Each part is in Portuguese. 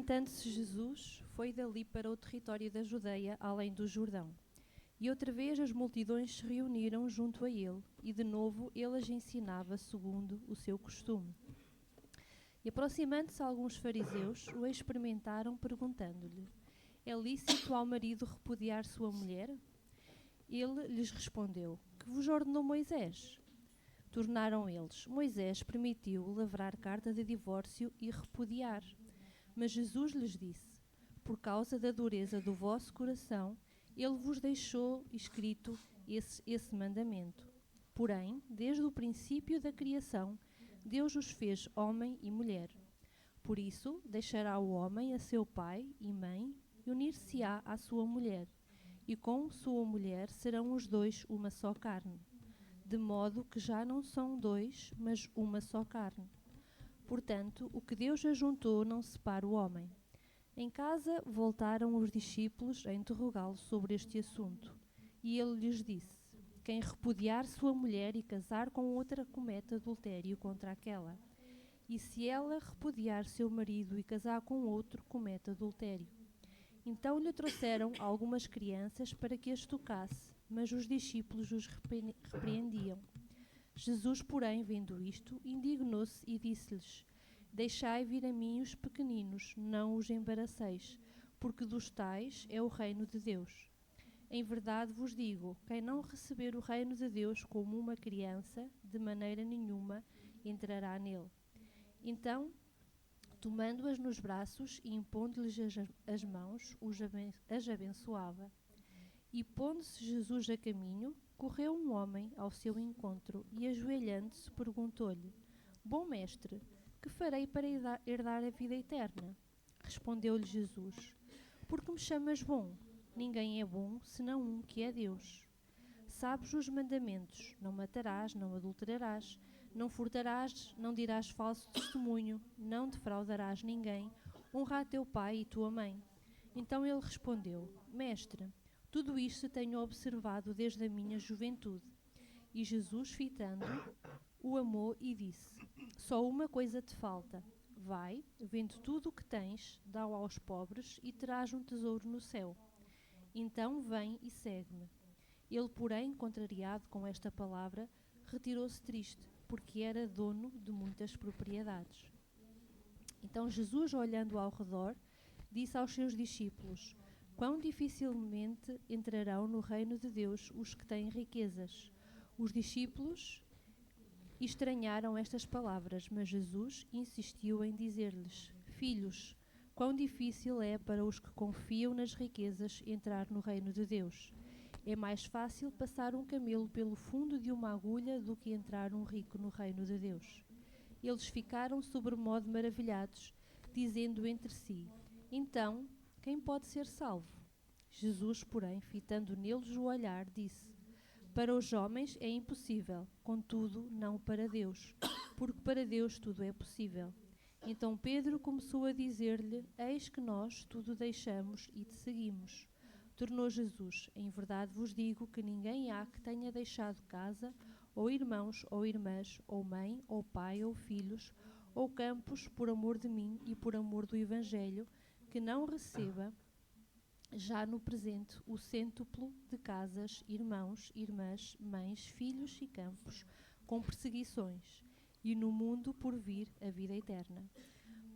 Levantando-se Jesus, foi dali para o território da Judeia, além do Jordão. E outra vez as multidões se reuniram junto a ele, e de novo ele as ensinava segundo o seu costume. E aproximando-se alguns fariseus, o experimentaram, perguntando-lhe: é lícito ao marido repudiar sua mulher? Ele lhes respondeu: que vos ordenou Moisés? Tornaram eles: Moisés permitiu lavrar carta de divórcio e repudiar. Mas Jesus lhes disse: por causa da dureza do vosso coração, ele vos deixou escrito esse mandamento. Porém, desde o princípio da criação, Deus os fez homem e mulher. Por isso, deixará o homem a seu pai e mãe e unir-se-á à sua mulher. E com sua mulher serão os dois uma só carne. De modo que já não são dois, mas uma só carne. Portanto, o que Deus ajuntou não separa o homem. Em casa voltaram os discípulos a interrogá-lo sobre este assunto. E ele lhes disse: quem repudiar sua mulher e casar com outra comete adultério contra aquela. E se ela repudiar seu marido e casar com outro, comete adultério. Então lhe trouxeram algumas crianças para que as tocasse, mas os discípulos os repreendiam. Jesus, porém, vendo isto, indignou-se e disse-lhes: deixai vir a mim os pequeninos, não os embaraceis, porque dos tais é o reino de Deus. Em verdade vos digo, quem não receber o reino de Deus como uma criança, de maneira nenhuma entrará nele. Então, tomando-as nos braços e impondo-lhes as mãos, as abençoava. E pondo-se Jesus a caminho, correu um homem ao seu encontro e, ajoelhando-se, perguntou-lhe: bom mestre, que farei para herdar a vida eterna? Respondeu-lhe Jesus: porque me chamas bom? Ninguém é bom, senão um que é Deus. Sabes os mandamentos: não matarás, não adulterarás, não furtarás, não dirás falso testemunho, não defraudarás ninguém, honra a teu pai e tua mãe. Então ele respondeu: mestre, tudo isto tenho observado desde a minha juventude. E Jesus, fitando-o, o amou e disse: só uma coisa te falta. Vai, vende tudo o que tens, dá-o aos pobres e terás um tesouro no céu. Então vem e segue-me. Ele, porém, contrariado com esta palavra, retirou-se triste, porque era dono de muitas propriedades. Então Jesus, olhando ao redor, disse aos seus discípulos: quão dificilmente entrarão no reino de Deus os que têm riquezas. Os discípulos estranharam estas palavras, mas Jesus insistiu em dizer-lhes: filhos, quão difícil é para os que confiam nas riquezas entrar no reino de Deus. É mais fácil passar um camelo pelo fundo de uma agulha do que entrar um rico no reino de Deus. Eles ficaram sobremodo maravilhados, dizendo entre si: então, quem pode ser salvo? Jesus, porém, fitando neles o olhar, disse: para os homens é impossível, contudo, não para Deus, porque para Deus tudo é possível. Então Pedro começou a dizer-lhe: eis que nós tudo deixamos e te seguimos. Tornou Jesus: em verdade vos digo que ninguém há que tenha deixado casa, ou irmãos, ou irmãs, ou mãe, ou pai, ou filhos, ou campos, por amor de mim e por amor do Evangelho, que não receba já no presente o cêntuplo de casas, irmãos, irmãs, mães, filhos e campos, com perseguições, e no mundo por vir a vida eterna.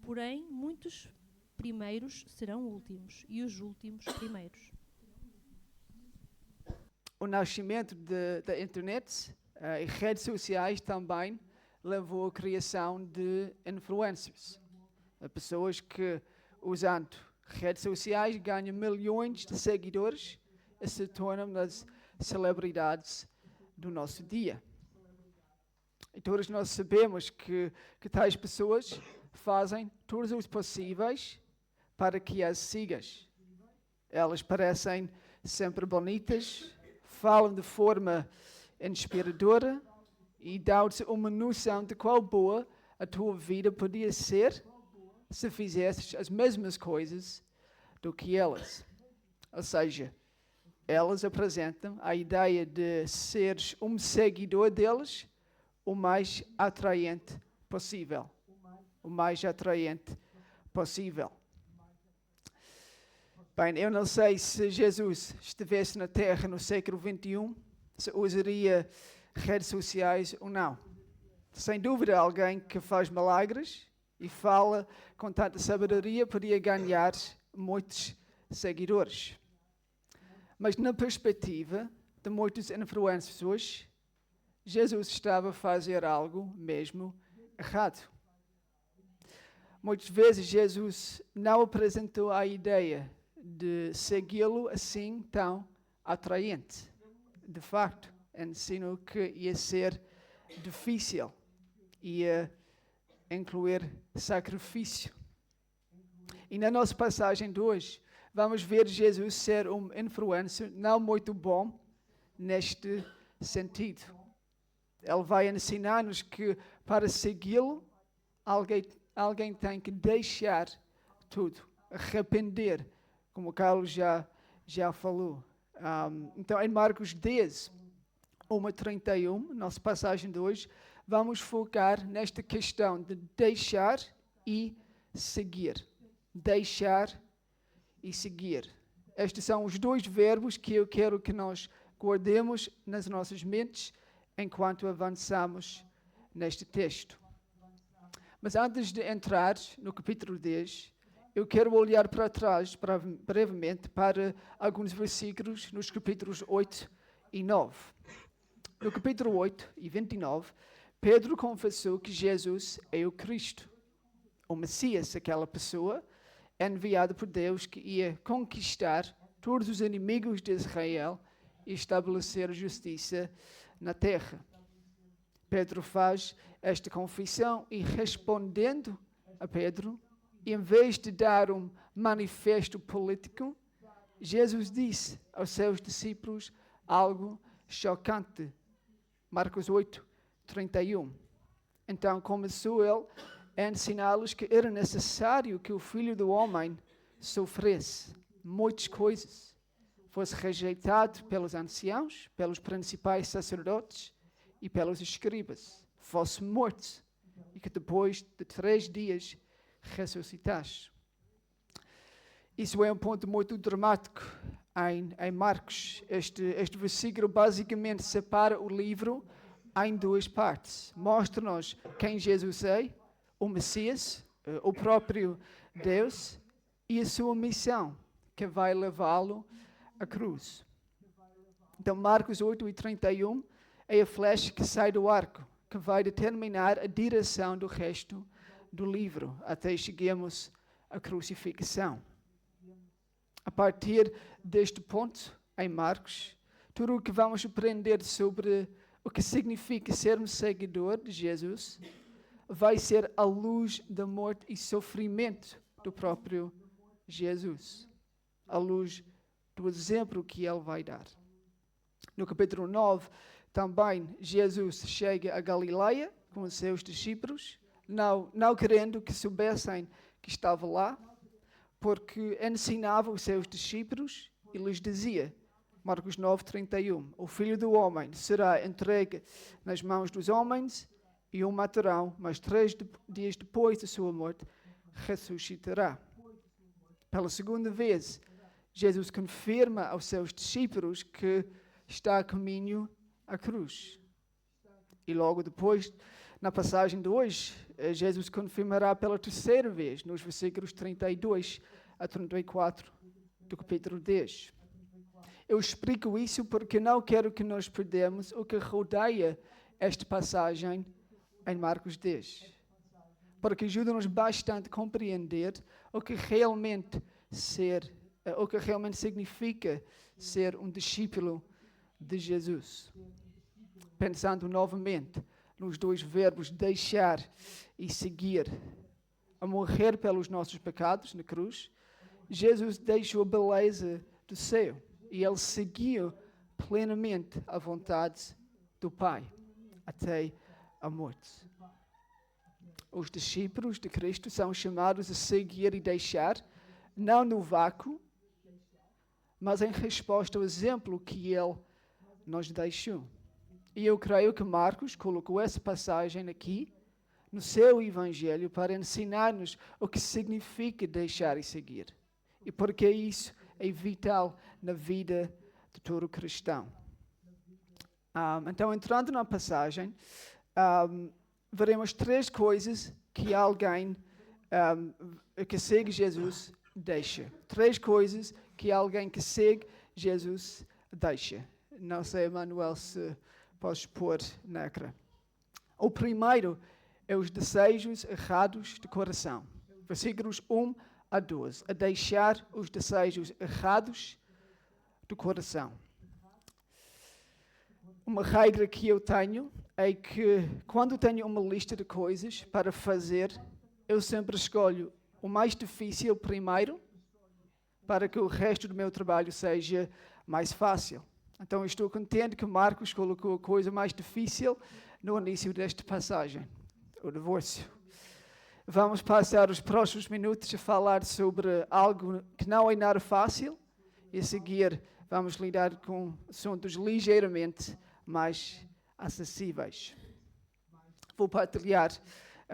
Porém, muitos primeiros serão últimos, e os últimos primeiros. O nascimento da internet e redes sociais também levou à criação de influencers. Pessoas que, usando redes sociais, ganham milhões de seguidores e se tornam as celebridades do nosso dia. E todos nós sabemos que tais pessoas fazem todos os possíveis para que as sigas. Elas parecem sempre bonitas, falam de forma inspiradora e dão-te uma noção de qual boa a tua vida podia ser se fizesses as mesmas coisas do que elas. Ou seja, elas apresentam a ideia de seres um seguidor deles o mais atraente possível. O mais atraente possível. Bem, eu não sei se Jesus estivesse na Terra no século XXI, se usaria redes sociais ou não. Sem dúvida, alguém que faz milagres e fala com tanta sabedoria poderia ganhar muitos seguidores. Mas na perspectiva de muitos influencers hoje, Jesus estava a fazer algo mesmo errado. Muitas vezes Jesus não apresentou a ideia de segui-lo assim tão atraente. De facto, ensinou que ia ser difícil, ia incluir sacrifício. E na nossa passagem de hoje, vamos ver Jesus ser um influencer não muito bom neste sentido. Ele vai ensinar-nos que para segui-lo, alguém tem que deixar tudo, arrepender, como o Carlos já falou. Então, em Marcos 10, 1-31, nossa passagem de hoje, vamos focar nesta questão de deixar e seguir. Deixar e seguir. Estes são os dois verbos que eu quero que nós guardemos nas nossas mentes enquanto avançamos neste texto. Mas antes de entrar no capítulo 10, eu quero olhar para trás, brevemente, para alguns versículos nos capítulos 8 e 9. No capítulo 8 e 29, Pedro confessou que Jesus é o Cristo, o Messias, aquela pessoa enviada por Deus que ia conquistar todos os inimigos de Israel e estabelecer a justiça na terra. Pedro faz esta confissão e, respondendo a Pedro, em vez de dar um manifesto político, Jesus disse aos seus discípulos algo chocante. Marcos 8, 31. Então começou ele a ensiná-los que era necessário que o Filho do Homem sofresse muitas coisas, fosse rejeitado pelos anciãos, pelos principais sacerdotes e pelos escribas, fosse morto e que depois de 3 dias ressuscitasse. Isso é um ponto muito dramático em Marcos. Este versículo basicamente separa o livro em 2 partes. Mostra-nos quem Jesus é, o Messias, o próprio Deus, e a sua missão, que vai levá-lo à cruz. Então, Marcos 8 e 31 é a flecha que sai do arco, que vai determinar a direção do resto do livro, até cheguemos à crucificação. A partir deste ponto, em Marcos, tudo o que vamos aprender sobre o que significa ser um seguidor de Jesus vai ser à luz da morte e sofrimento do próprio Jesus, à luz do exemplo que ele vai dar. No capítulo 9, também Jesus chega a Galileia com os seus discípulos, não querendo que soubessem que estava lá, porque ensinava os seus discípulos e lhes dizia, Marcos 9, 31, o Filho do Homem será entregue nas mãos dos homens e o matarão, mas 3 dias depois da sua morte ressuscitará. Pela segunda vez, Jesus confirma aos seus discípulos que está a caminho à cruz. E logo depois, na passagem de hoje, Jesus confirmará pela 3ª vez, nos versículos 32 a 34 do capítulo 10. Eu explico isso porque não quero que nós perdamos o que rodeia esta passagem em Marcos 10. Porque ajuda-nos bastante a compreender o que realmente significa ser um discípulo de Jesus. Pensando novamente nos 2 verbos deixar e seguir. A morrer pelos nossos pecados na cruz, Jesus deixou a beleza do céu e ele seguiu plenamente a vontade do Pai até a morte. Os discípulos de Cristo são chamados a seguir e deixar, não no vácuo, mas em resposta ao exemplo que ele nos deixou. E eu creio que Marcos colocou essa passagem aqui no seu evangelho para ensinar-nos o que significa deixar e seguir. E porque isso é vital na vida de todo cristão. Então, entrando na passagem, veremos 3 coisas que alguém que segue Jesus deixa. 3 coisas que alguém que segue Jesus deixa. Não sei, Manuel, se podes pôr na ecrã. O primeiro é os desejos errados do coração. Versículos 1 a 12. A deixar os desejos errados do coração. Uma regra que eu tenho é que quando tenho uma lista de coisas para fazer, eu sempre escolho o mais difícil primeiro, para que o resto do meu trabalho seja mais fácil. Então, estou contente que Marcos colocou a coisa mais difícil no início desta passagem, o divórcio. Vamos passar os próximos minutos a falar sobre algo que não é nada fácil, e a seguir vamos lidar com assuntos ligeiramente mais acessíveis. Vou partilhar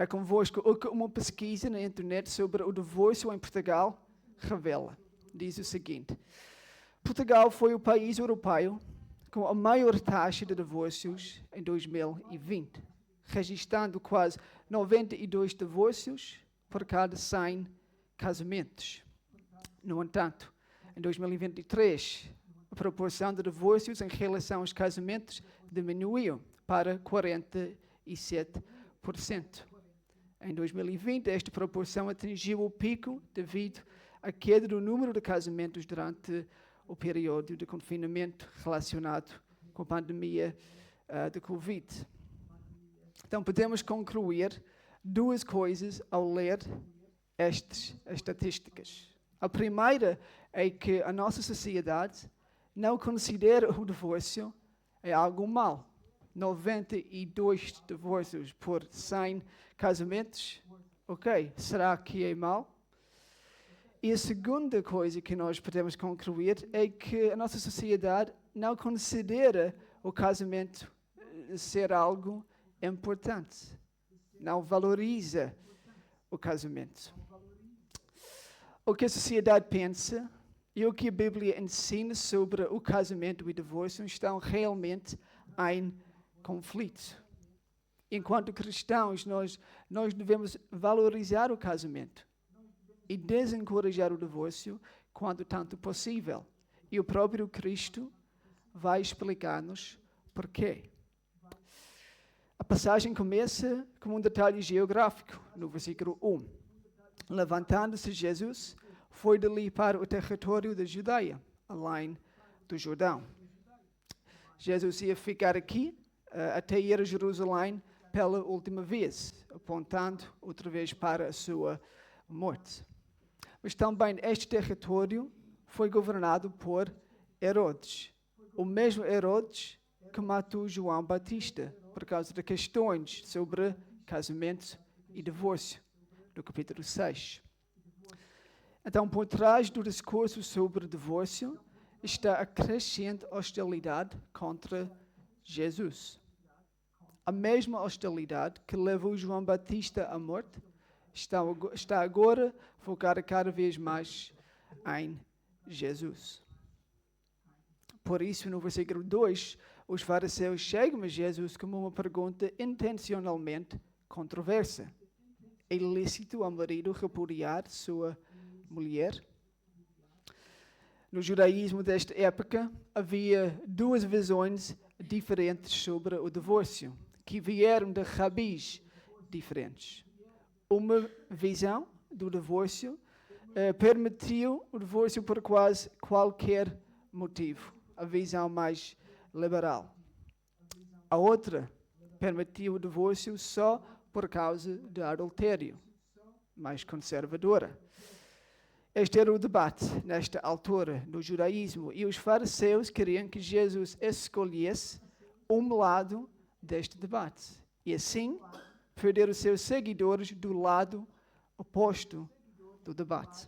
convosco o que uma pesquisa na internet sobre o divórcio em Portugal revela. Diz o seguinte: Portugal foi o país europeu com a maior taxa de divórcios em 2020, registrando quase 92 divórcios por cada 100 casamentos. No entanto, em 2023, a proporção de divórcios em relação aos casamentos diminuiu para 47%. Em 2020, esta proporção atingiu o pico devido à queda do número de casamentos durante o período de confinamento relacionado com a pandemia de Covid. Então, podemos concluir 2 coisas ao ler estas estatísticas. A primeira é que a nossa sociedade não considera o divórcio algo mau. 92 divórcios por 100 casamentos. Ok, será que é mau? E a segunda coisa que nós podemos concluir é que a nossa sociedade não considera o casamento ser algo importante. Não valoriza o casamento. O que a sociedade pensa e o que a Bíblia ensina sobre o casamento e o divórcio estão realmente em conflito. Enquanto cristãos, nós devemos valorizar o casamento e desencorajar o divórcio quando tanto possível. E o próprio Cristo vai explicar-nos porquê. A passagem começa com um detalhe geográfico, no versículo 1. Levantando-se Jesus, foi dali para o território da Judeia, além do Jordão. Jesus ia ficar aqui até ir a Jerusalém pela última vez, apontando outra vez para a sua morte. Mas também este território foi governado por Herodes, o mesmo Herodes que matou João Batista por causa de questões sobre casamento e divórcio, no capítulo 6. Então, por trás do discurso sobre divórcio está a crescente hostilidade contra Jesus. A mesma hostilidade que levou João Batista à morte está agora focada cada vez mais em Jesus. Por isso, no versículo 2, os fariseus chegam a Jesus com uma pergunta intencionalmente controversa. É lícito ao marido repudiar sua mulher? No judaísmo desta época, havia 2 visões diferentes sobre o divórcio, que vieram de rabis diferentes. Uma visão do divórcio permitiu o divórcio por quase qualquer motivo, a visão mais liberal. A outra permitiu o divórcio só por causa de adultério, mais conservadora. Este era o debate nesta altura do judaísmo, e os fariseus queriam que Jesus escolhesse um lado deste debate e assim perder os seus seguidores do lado oposto do debate.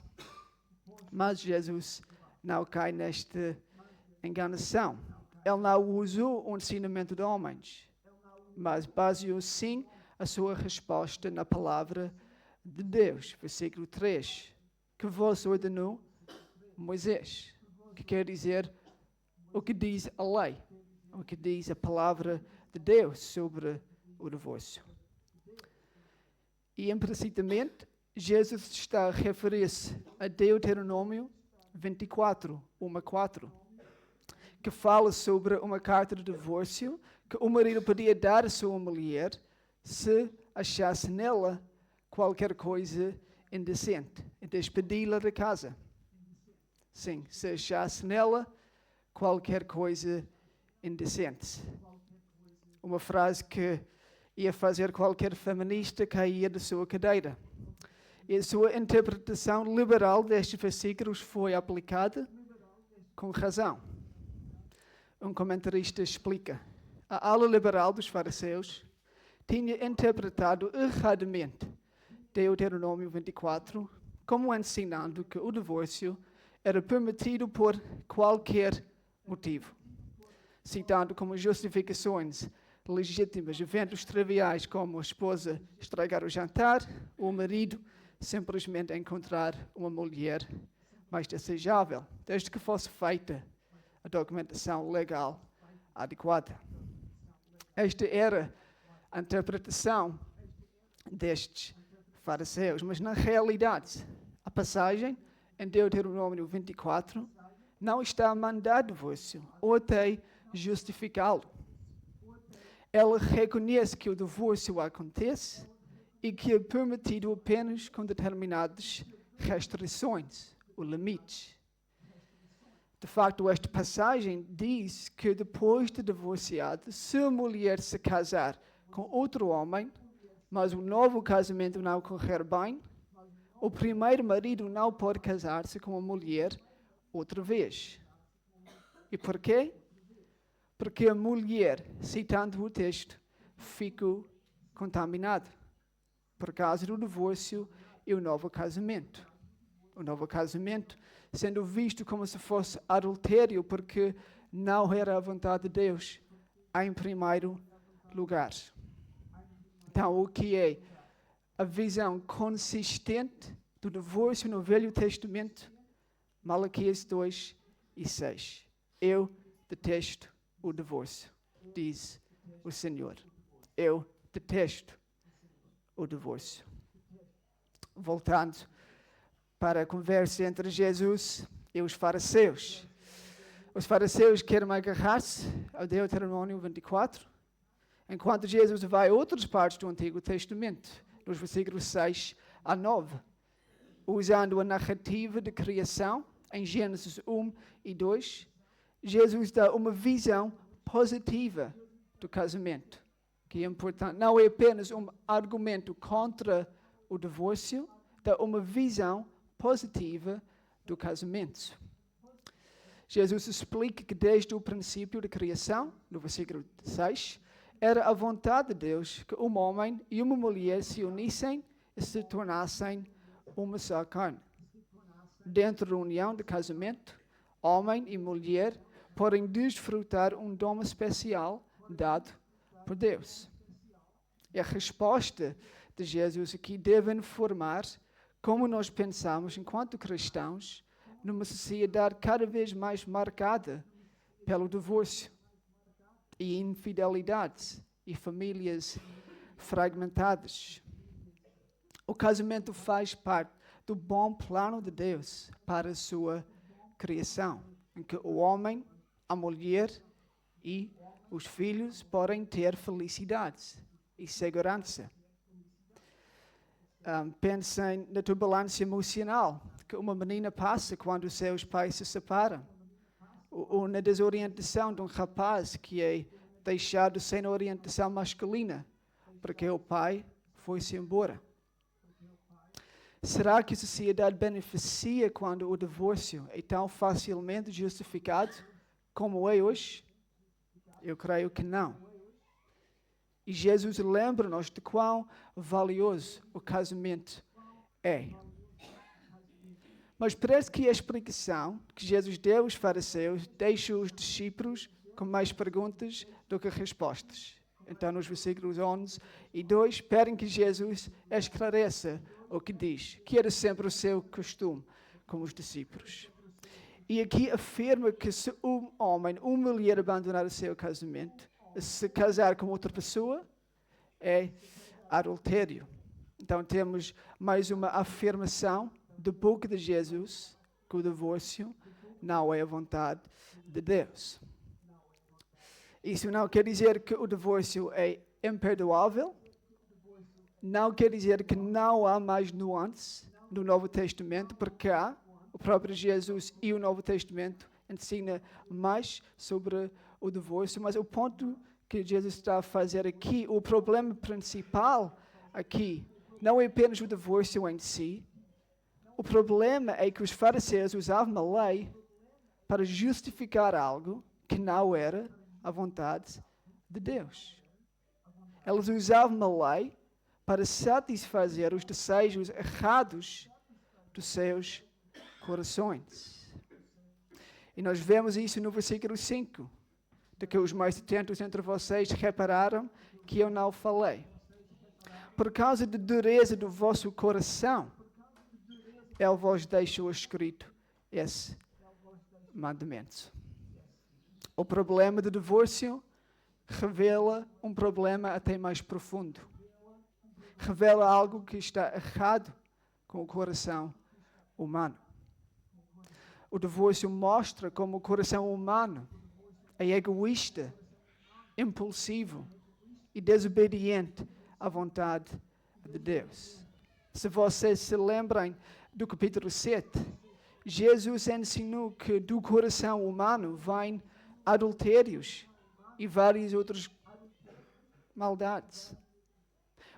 Mas Jesus não cai nesta enganação. Ele não usou o ensinamento de homens, mas baseou sim a sua resposta na palavra de Deus. Versículo 3. Que vos ordenou Moisés, que quer dizer o que diz a lei, o que diz a palavra de Deus sobre o divórcio. E implicitamente, Jesus está a referir-se a Deuteronômio 24, 1-4, que fala sobre uma carta de divórcio que o marido podia dar à sua mulher se achasse nela qualquer coisa indecente e despedi-la da casa. Sim, se achasse nela qualquer coisa indecente. Uma frase que ia fazer qualquer feminista cair da sua cadeira. E a sua interpretação liberal destes versículos foi aplicada com razão. Um comentarista explica: a ala liberal dos fariseus tinha interpretado erradamente Deuteronômio 24 como ensinando que o divórcio era permitido por qualquer motivo, citando como justificações legítimas eventos triviais como a esposa estragar o jantar ou o marido simplesmente encontrar uma mulher mais desejável, desde que fosse feita a documentação legal adequada. Esta era a interpretação destes fariseus, mas na realidade, a passagem em Deuteronômio 24 não está a mandar divórcio ou até justificá-lo. Ela reconhece que o divórcio acontece e que é permitido apenas com determinadas restrições ou limites. De facto, esta passagem diz que depois de divorciada, se a mulher se casar com outro homem, mas o novo casamento não correr bem, o primeiro marido não pode casar-se com a mulher outra vez. E por quê? Porque a mulher, citando o texto, ficou contaminada por causa do divórcio e o novo casamento. O novo casamento sendo visto como se fosse adultério, porque não era a vontade de Deus em primeiro lugar. Então, o que é a visão consistente do divórcio no Velho Testamento? Malaquias 2:6. Eu detesto o divórcio, diz o Senhor. Eu detesto o divórcio. Voltando para a conversa entre Jesus e os fariseus. Os fariseus querem agarrar-se ao Deuteronômio 24, enquanto Jesus vai a outras partes do Antigo Testamento, nos versículos 6-9, usando a narrativa de criação, em Gênesis 1 e 2, Jesus dá uma visão positiva do casamento, que é importante. Não é apenas um argumento contra o divórcio, dá uma visão positiva do casamento. Jesus explica que desde o princípio da criação, no versículo 6, era a vontade de Deus que um homem e uma mulher se unissem e se tornassem uma só carne. Dentro da união de casamento, homem e mulher podem desfrutar um dom especial dado por Deus. E a resposta de Jesus aqui deve informar como nós pensamos enquanto cristãos numa sociedade cada vez mais marcada pelo divórcio e infidelidade e famílias fragmentadas. O casamento faz parte do bom plano de Deus para a sua criação, em que o homem, a mulher e os filhos podem ter felicidade e segurança. Pensem na turbulência emocional que uma menina passa quando seus pais se separam, ou na desorientação de um rapaz que é deixado sem orientação masculina, porque o pai foi-se embora. Será que a sociedade beneficia quando o divórcio é tão facilmente justificado como é hoje? Eu creio que não. E Jesus lembra-nos de quão valioso o casamento é. Mas parece que a explicação que Jesus deu aos fariseus deixa os discípulos com mais perguntas do que respostas. Então, nos versículos 11 e 2, pedem que Jesus esclareça o que diz, que era sempre o seu costume com os discípulos. E aqui afirma que se um homem, uma mulher abandonar o seu casamento, se casar com outra pessoa, é adultério. Então temos mais uma afirmação da boca de Jesus que o divórcio não é a vontade de Deus. Isso não quer dizer que o divórcio é imperdoável. Não quer dizer que não há mais nuances no Novo Testamento, porque há. O próprio Jesus e o Novo Testamento ensina mais sobre o divórcio, mas o ponto que Jesus está a fazer aqui, o problema principal aqui, não é apenas o divórcio em si. O problema é que os fariseus usavam a lei para justificar algo que não era a vontade de Deus. Eles usavam a lei para satisfazer os desejos errados dos seus corações. E nós vemos isso no versículo 5, de que os mais atentos entre vocês repararam que eu não falei. Por causa da dureza do vosso coração, eu vos deixo escrito esse mandamento. O problema do divórcio revela um problema até mais profundo. Revela algo que está errado com o coração humano. O divórcio mostra como o coração humano é egoísta, impulsivo e desobediente à vontade de Deus. Se vocês se lembrem do capítulo 7, Jesus ensinou que do coração humano vêm adultérios e várias outras maldades.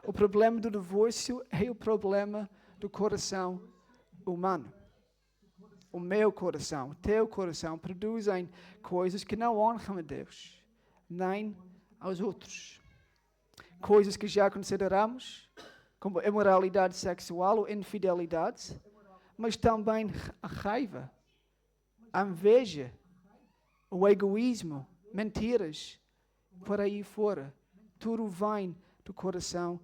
O problema do divórcio é o problema do coração humano. O meu coração, o teu coração produzem coisas que não honram a Deus, nem aos outros. Coisas que já consideramos como imoralidade sexual ou infidelidade, mas também a raiva, a inveja, o egoísmo, mentiras, por aí fora. Tudo vem do coração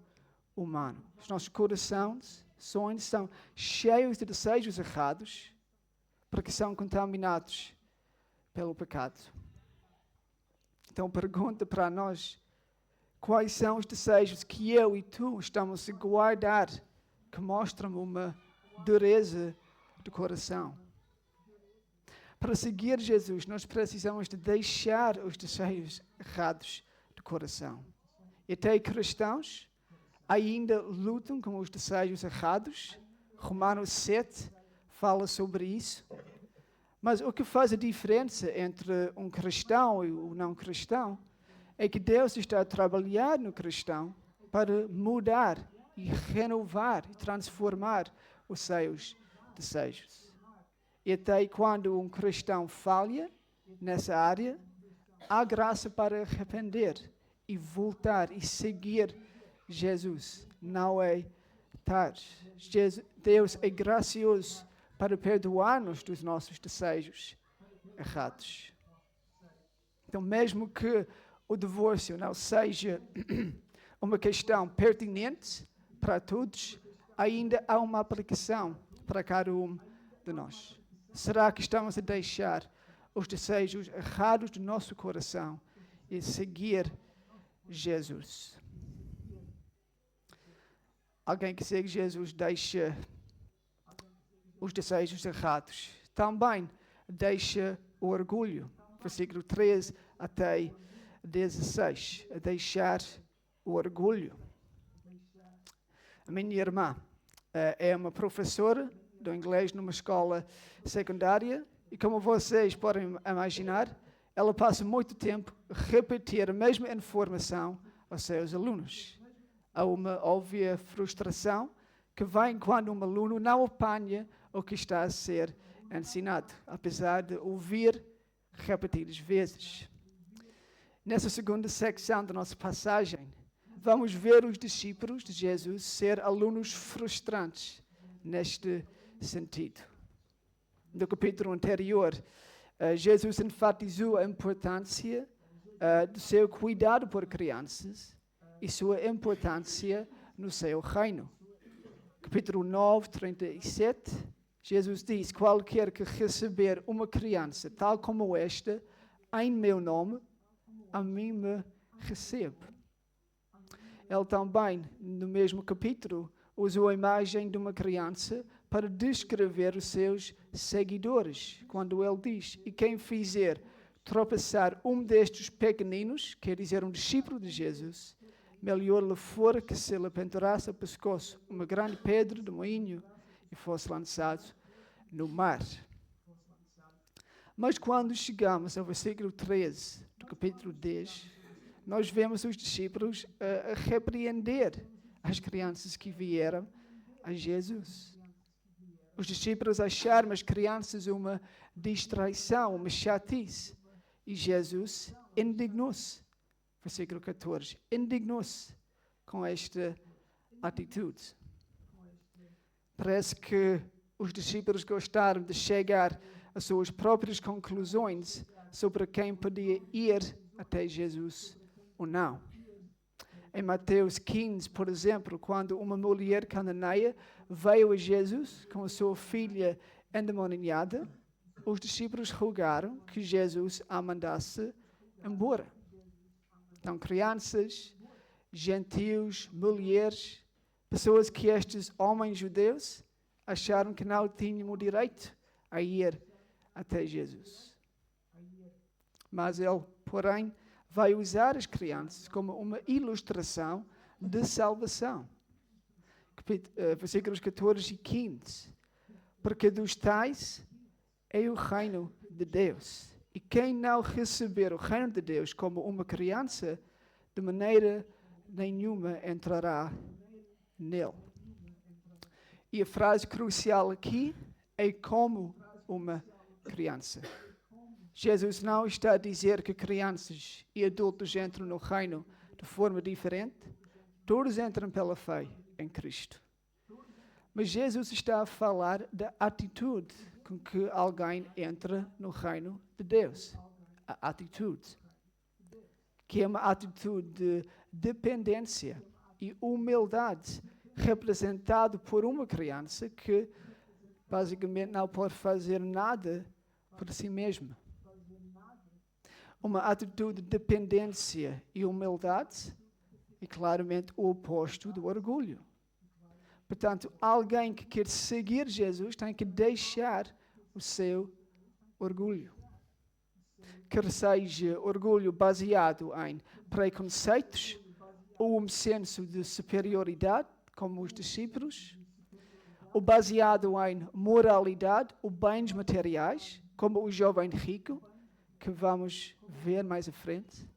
humano. Os nossos corações são cheios de desejos errados, porque são contaminados pelo pecado. Então pergunta para nós, quais são os desejos que eu e tu estamos a guardar, que mostram uma dureza do coração? Para seguir Jesus, nós precisamos de deixar os desejos errados do coração. E até cristãos ainda lutam com os desejos errados. Romanos 7 fala sobre isso. Mas o que faz a diferença entre um cristão e o não cristão é que Deus está a trabalhar no cristão para mudar e renovar e transformar os seus desejos. E até quando um cristão falha nessa área, há graça para arrepender e voltar e seguir Jesus. Não é tarde. Deus é gracioso para perdoar-nos dos nossos desejos errados. Então, mesmo que o divórcio não seja uma questão pertinente para todos, ainda há uma aplicação para cada um de nós. Será que estamos a deixar os desejos errados do nosso coração e seguir Jesus? Alguém que segue Jesus deixa os desejos errados. Também deixa o orgulho. Versículo 13 até 16. A deixar o orgulho. A minha irmã é uma professora do inglês numa escola secundária e, como vocês podem imaginar, ela passa muito tempo a repetir a mesma informação aos seus alunos. Há uma óbvia frustração que vem quando um aluno não apanha o que está a ser ensinado, apesar de ouvir repetidas vezes. Nessa segunda secção da nossa passagem, vamos ver os discípulos de Jesus ser alunos frustrantes neste sentido. No capítulo anterior, Jesus enfatizou a importância do seu cuidado por crianças e sua importância no seu reino. Capítulo 9, 37, Jesus diz, qualquer que receber uma criança tal como esta, em meu nome, a mim me recebe. Ele também, no mesmo capítulo, usou a imagem de uma criança para descrever os seus seguidores, quando ele diz, e quem fizer tropeçar um destes pequeninos, quer dizer, um discípulo de Jesus, melhor lhe fora que se lhe pendurasse ao pescoço uma grande pedra de moinho e fosse lançado no mar. Mas quando chegamos ao versículo 13 do capítulo 10, nós vemos os discípulos a repreender as crianças que vieram a Jesus. Os discípulos acharam as crianças uma distraição, uma chatice. E Jesus indignou-se. Versículo 14. Indignou-se com esta atitude. Parece que os discípulos gostaram de chegar às suas próprias conclusões sobre quem podia ir até Jesus ou não. Em Mateus 15, por exemplo, quando uma mulher cananeia veio a Jesus com a sua filha endemoniada, os discípulos rogaram que Jesus a mandasse embora. Então, crianças, gentios, mulheres, pessoas que estes homens judeus acharam que não tinham o direito a ir até Jesus. Mas ele, porém, vai usar as crianças como uma ilustração de salvação. Versículos 14 e 15. Porque dos tais é o reino de Deus. E quem não receber o reino de Deus como uma criança, de maneira nenhuma entrará nele. E a frase crucial aqui é como uma criança. Jesus não está a dizer que crianças e adultos entram no reino de forma diferente. Todos entram pela fé em Cristo. Mas Jesus está a falar da atitude com que alguém entra no reino de Deus. A atitude. Que é uma atitude de dependência e humildade, representado por uma criança que basicamente não pode fazer nada por si mesma. Uma atitude de dependência e humildade é claramente o oposto do orgulho. Portanto, alguém que quer seguir Jesus tem que deixar o seu orgulho. Quer seja orgulho baseado em preconceitos ou um senso de superioridade, como os discípulos, ou baseado em moralidade ou bens materiais, como o jovem rico, que vamos ver mais à frente.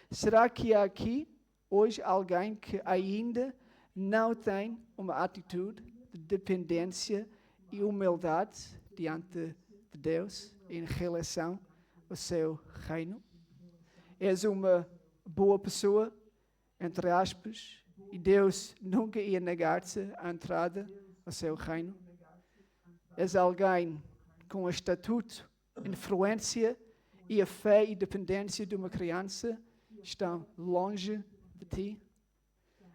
Será que há aqui, hoje, alguém que ainda não tem uma atitude de dependência e humildade diante de Deus em relação ao seu reino? És uma boa pessoa, entre aspas, e Deus nunca ia negar-te a entrada ao seu reino? És alguém com o estatuto, influência e a fé e dependência de uma criança estão longe de ti?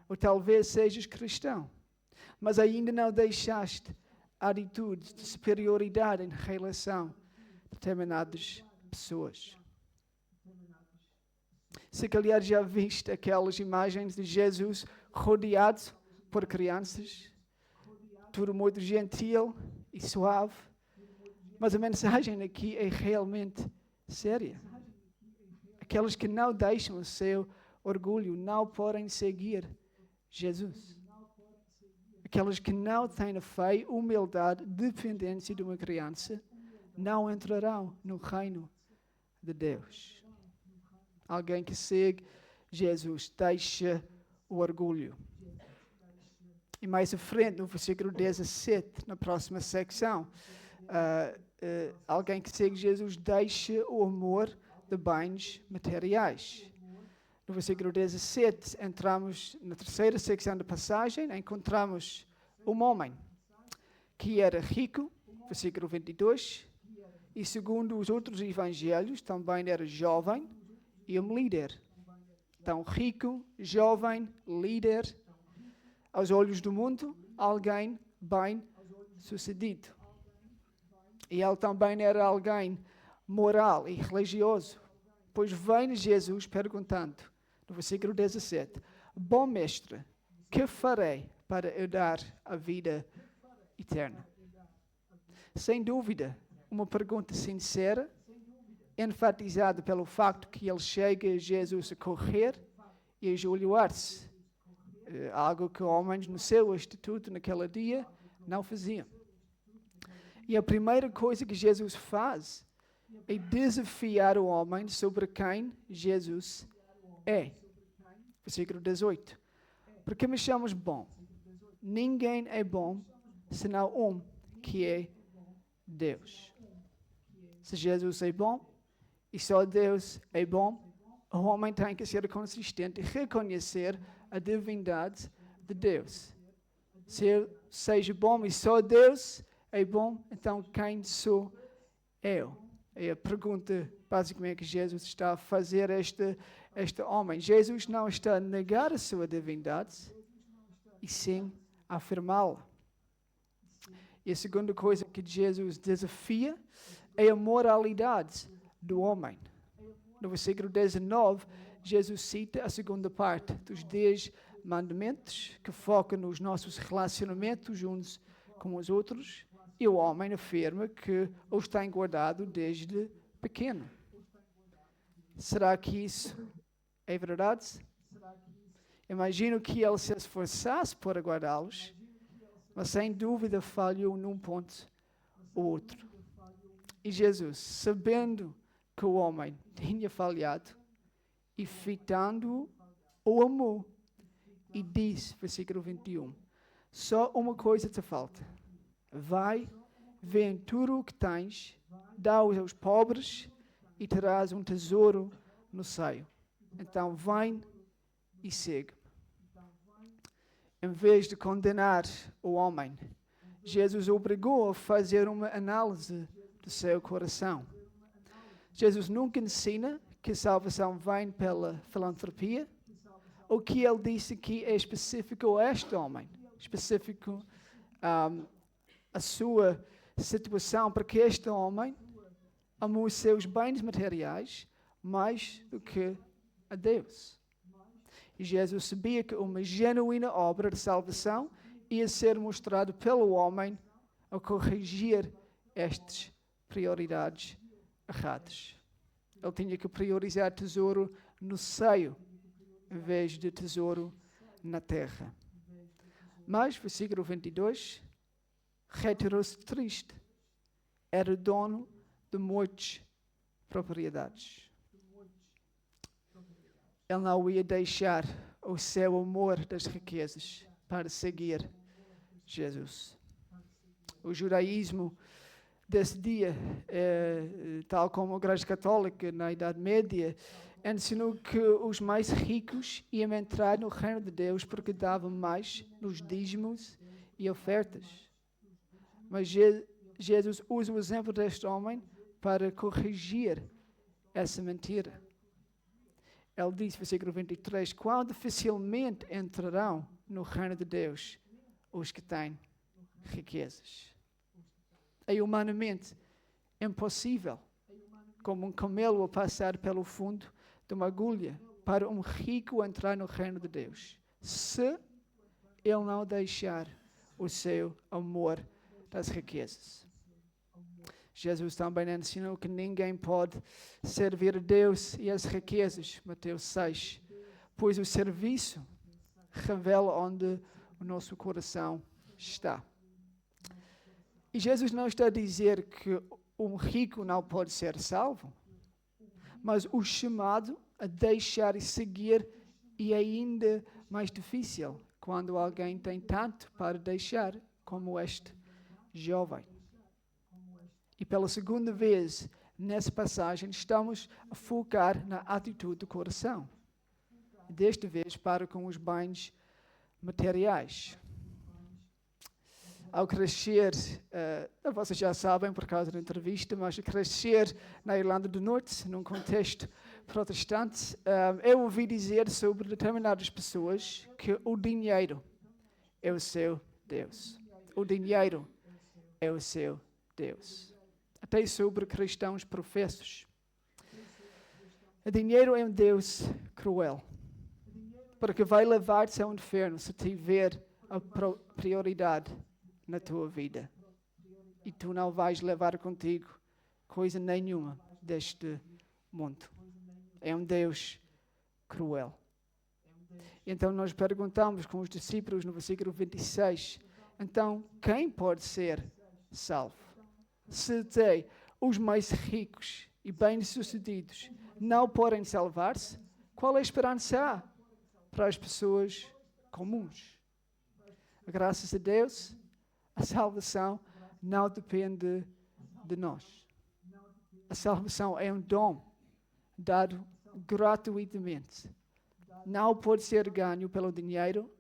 Ou talvez sejas cristão, mas ainda não deixaste atitudes de superioridade em relação a determinadas pessoas. Se calhar já viste aquelas imagens de Jesus rodeado por crianças, tudo muito gentil e suave, mas a mensagem aqui é realmente séria. Aquelas que não deixam o seu orgulho não podem seguir Jesus. Aquelas que não têm a fé, humildade, dependência de uma criança, não entrarão no reino de Deus. Alguém que segue Jesus deixa o orgulho. E mais à frente, no versículo 17, na próxima secção, alguém que segue Jesus deixa o amor de bens materiais. No versículo 17, entramos na terceira secção da passagem, encontramos um homem que era rico, versículo 22, e segundo os outros evangelhos, também era jovem e um líder. Então, rico, jovem, líder, aos olhos do mundo, alguém bem sucedido. E ele também era alguém moral e religioso. Pois vem Jesus perguntando, no versículo 17, bom mestre, que farei para herdar a vida eterna? Sem dúvida, uma pergunta sincera, enfatizada pelo facto que ele chega a Jesus a correr e ajoelhar-se. Algo que homens no seu estatuto naquele dia não faziam. E a primeira coisa que Jesus faz é desafiar o homem sobre quem Jesus é. Versículo 18. Porque me chamas bom? Ninguém é bom senão um, que é Deus. Se Jesus é bom e só Deus é bom, o homem tem que ser consistente e reconhecer a divindade de Deus. Se eu seja bom e só Deus é bom, então quem sou eu? É a pergunta basicamente que Jesus está a fazer a este homem. Jesus não está a negar a sua divindade, e sim a afirmá-la. E a segunda coisa que Jesus desafia é a moralidade do homem. No versículo 19, Jesus cita a segunda parte dos 10 mandamentos, que foca nos nossos relacionamentos uns com os outros, e o homem afirma que os tem guardado desde pequeno. Será que isso é verdade? Imagino que ele se esforçasse para guardá-los, mas sem dúvida falhou num ponto ou outro. E Jesus, sabendo que o homem tinha falhado, e fitando-o, o amou. E diz, versículo 21, só uma coisa te falta. Vai, vende tudo o que tens, dá-o aos pobres e terás um tesouro no seio. Então vem e segue-me. Em vez de condenar o homem, Jesus obrigou a fazer uma análise do seu coração. Jesus nunca ensina que a salvação vem pela filantropia. O que ele disse aqui é específico a este homem, específico a sua situação, porque este homem amou os seus bens materiais mais do que a Deus. E Jesus sabia que uma genuína obra de salvação ia ser mostrada pelo homem ao corrigir estas prioridades erradas. Ele tinha que priorizar tesouro no seio, em vez de tesouro na terra. Mas, versículo 22, retirou-se triste. Era dono de muitas propriedades. Ele não ia deixar o seu amor das riquezas para seguir Jesus. O judaísmo desse dia, tal como a Igreja Católica na Idade Média, ensinou que os mais ricos iam entrar no reino de Deus porque davam mais nos dízimos e ofertas. Mas Jesus usa o exemplo deste homem para corrigir essa mentira. Ele diz, versículo 23, quão dificilmente entrarão no reino de Deus os que têm riquezas. É humanamente impossível, como um camelo a passar pelo fundo de uma agulha, para um rico entrar no reino de Deus, se ele não deixar o seu amor das riquezas. Jesus também ensinou que ninguém pode servir a Deus e as riquezas, Mateus 6, pois o serviço revela onde o nosso coração está. E Jesus não está a dizer que um rico não pode ser salvo, mas o chamado a deixar e seguir é ainda mais difícil quando alguém tem tanto para deixar como este jovem. E pela segunda vez nessa passagem estamos a focar na atitude do coração. Desta vez para com os bens materiais. Ao crescer, vocês já sabem por causa da entrevista, mas crescer na Irlanda do Norte, num contexto protestante, eu ouvi dizer sobre determinadas pessoas que o dinheiro é o seu Deus. O dinheiro é o seu Deus. Até sobre cristãos professos. O dinheiro é um Deus cruel, porque vai levar-te ao inferno se tiver a prioridade na tua vida. E tu não vais levar contigo coisa nenhuma deste mundo. É um Deus cruel. Então nós perguntamos com os discípulos no versículo 26, então quem pode ser salvo? Se até os mais ricos e bem-sucedidos não podem salvar-se, qual é a esperança para as pessoas comuns? Graças a Deus, a salvação não depende de nós. A salvação é um dom dado gratuitamente. Não pode ser ganho pelo dinheiro,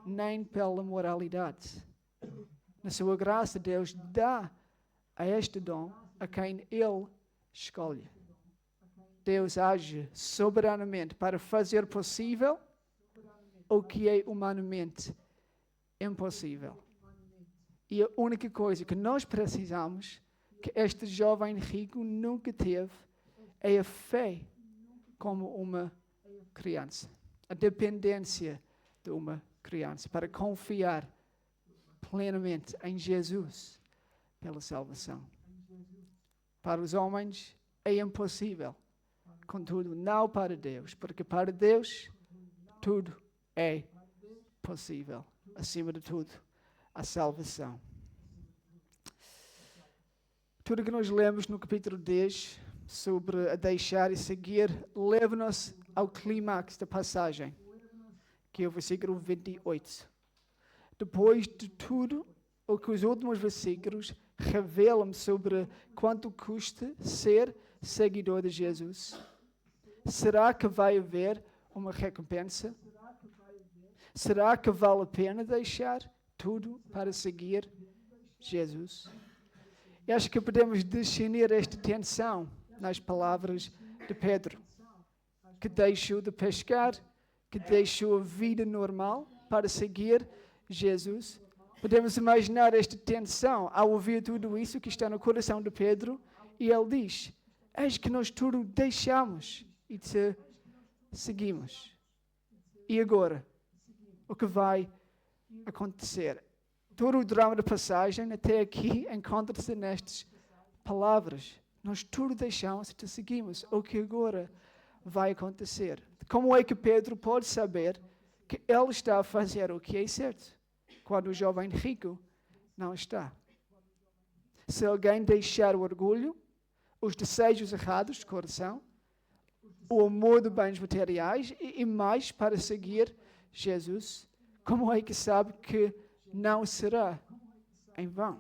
nem pela moralidade. Na sua graça, Deus dá a este dom a quem Ele escolhe. Deus age soberanamente para fazer possível o que é humanamente impossível. E a única coisa que nós precisamos, que este jovem rico nunca teve, é a fé como uma criança. A dependência de uma criança para confiar plenamente em Jesus pela salvação. Para os homens é impossível. Contudo, não para Deus, porque para Deus tudo é possível. Acima de tudo, a salvação. Tudo que nós lemos no capítulo 10 sobre a deixar e seguir leva-nos ao clímax da passagem, que é o versículo 28. Depois de tudo o que os últimos versículos revelam sobre quanto custa ser seguidor de Jesus, será que vai haver uma recompensa? Será que vale a pena deixar tudo para seguir Jesus? Eu acho que podemos discernir esta tensão nas palavras de Pedro, que deixou de pescar, que deixou a vida normal para seguir Jesus. Podemos imaginar esta tensão ao ouvir tudo isso que está no coração de Pedro, e ele diz: eis que nós tudo deixamos e te seguimos. E agora? O que vai acontecer? Todo o drama da passagem até aqui encontra-se nestas palavras. Nós tudo deixamos e te seguimos. O que agora vai acontecer? Como é que Pedro pode saber que ele está a fazer o que é certo, quando o jovem rico não está? Se alguém deixar o orgulho, os desejos errados do coração, o amor de bens materiais e mais para seguir Jesus, como é que sabe que não será em vão?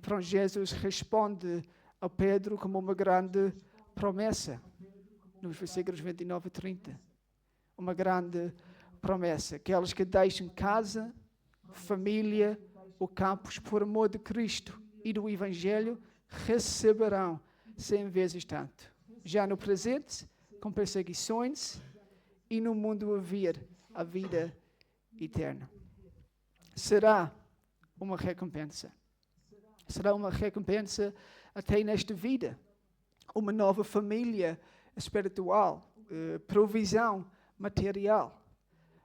Pronto, Jesus responde a Pedro como uma grande promessa, nos versículos 29 e 30. Uma grande promessa. Aqueles que deixam casa, família ou campos por amor de Cristo e do Evangelho receberão 100 vezes tanto. Já no presente, com perseguições, e no mundo a vir a vida eterna. Será uma recompensa. Será uma recompensa até nesta vida. Uma nova família espiritual, provisão material.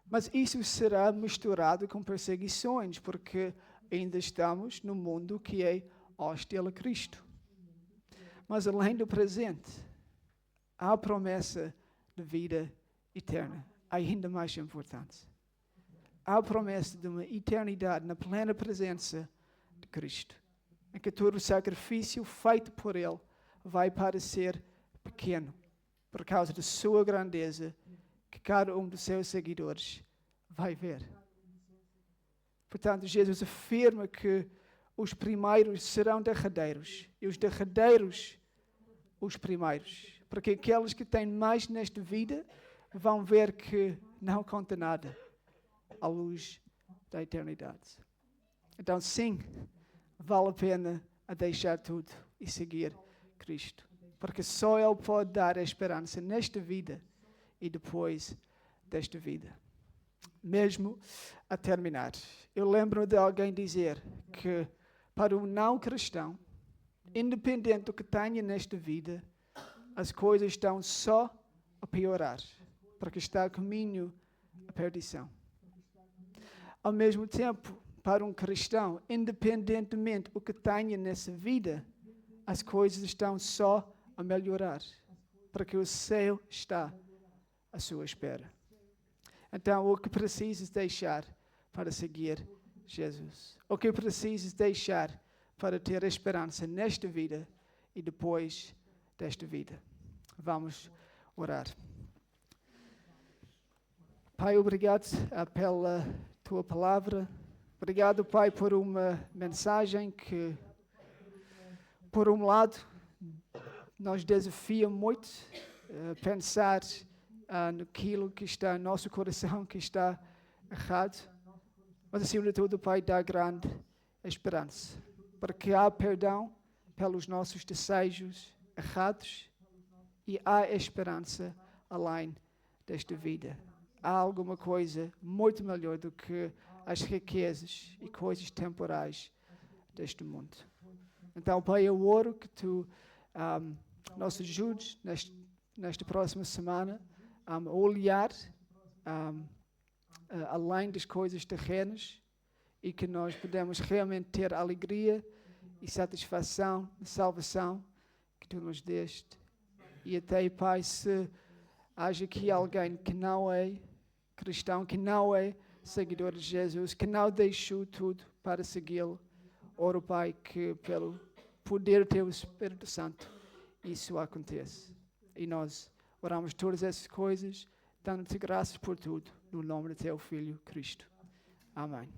Mas isso será misturado com perseguições, porque ainda estamos no mundo que é hostil a Cristo. Mas além do presente, há a promessa de vida eterna, ainda mais importante. Há a promessa de uma eternidade na plena presença de Cristo, em que todo o sacrifício feito por Ele vai parecer pequeno, por causa da sua grandeza, que cada um dos seus seguidores vai ver. Portanto, Jesus afirma que os primeiros serão derradeiros, e os derradeiros os primeiros, porque aqueles que têm mais nesta vida vão ver que não conta nada à luz da eternidade. Então, sim, vale a pena a deixar tudo e seguir Cristo, porque só Ele pode dar a esperança nesta vida e depois desta vida. mesmo a terminar. Eu lembro de alguém dizer que para um não cristão, independente do que tenha nesta vida, as coisas estão só a piorar, porque está a caminho à perdição. Ao mesmo tempo, para um cristão, independentemente do que tenha nessa vida, as coisas estão só a melhorar, porque o céu está à sua espera. Então, o que precisas deixar para seguir Jesus? O que precisas deixar para ter esperança nesta vida e depois desta vida? Vamos orar. Pai, obrigado pela tua palavra. Obrigado, Pai, por uma mensagem que, por um lado, nos desafia muito a pensar naquilo que está no nosso coração, que está errado. Mas, acima de tudo, Pai, dá grande esperança. Porque há perdão pelos nossos desejos errados e há esperança além desta vida. Há alguma coisa muito melhor do que as riquezas e coisas temporais deste mundo. Então, Pai, eu oro que Tu nos ajudes nesta próxima semana a olhar além das coisas terrenas e que nós podemos realmente ter alegria e satisfação na salvação que Tu nos deste. E até, Pai, se haja aqui alguém que não é cristão, que não é seguidor de Jesus, que não deixou tudo para segui-lo, oro, Pai, que pelo poder do Teu Espírito Santo isso aconteça. E nós oramos todas essas coisas, dando-te graças por tudo, no nome do Teu Filho Cristo. Amém.